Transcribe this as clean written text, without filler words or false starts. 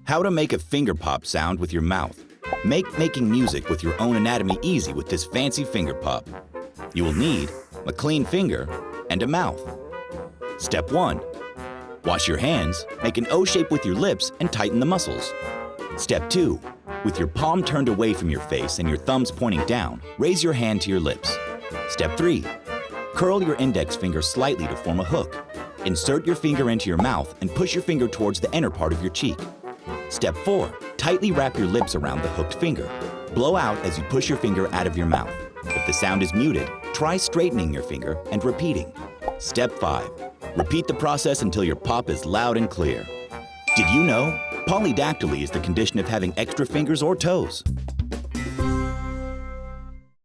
How to make a finger pop sound with your mouth. Make making music with your own anatomy easy with this fancy finger pop. You will need a clean finger and a mouth. Step 1. Wash your hands, make an O shape with your lips, and tighten the muscles. Step 2. With your palm turned away from your face and your thumbs pointing down, raise your hand to your lips. Step 3. Curl your index finger slightly to form a hook. Insert your finger into your mouth and push your finger towards the inner part of your cheek. Step 4. Tightly wrap your lips around the hooked finger. Blow out as you push your finger out of your mouth. If the sound is muted, try straightening your finger and repeating. Step 5. Repeat the process until your pop is loud and clear. Did you know? Polydactyly is the condition of having extra fingers or toes.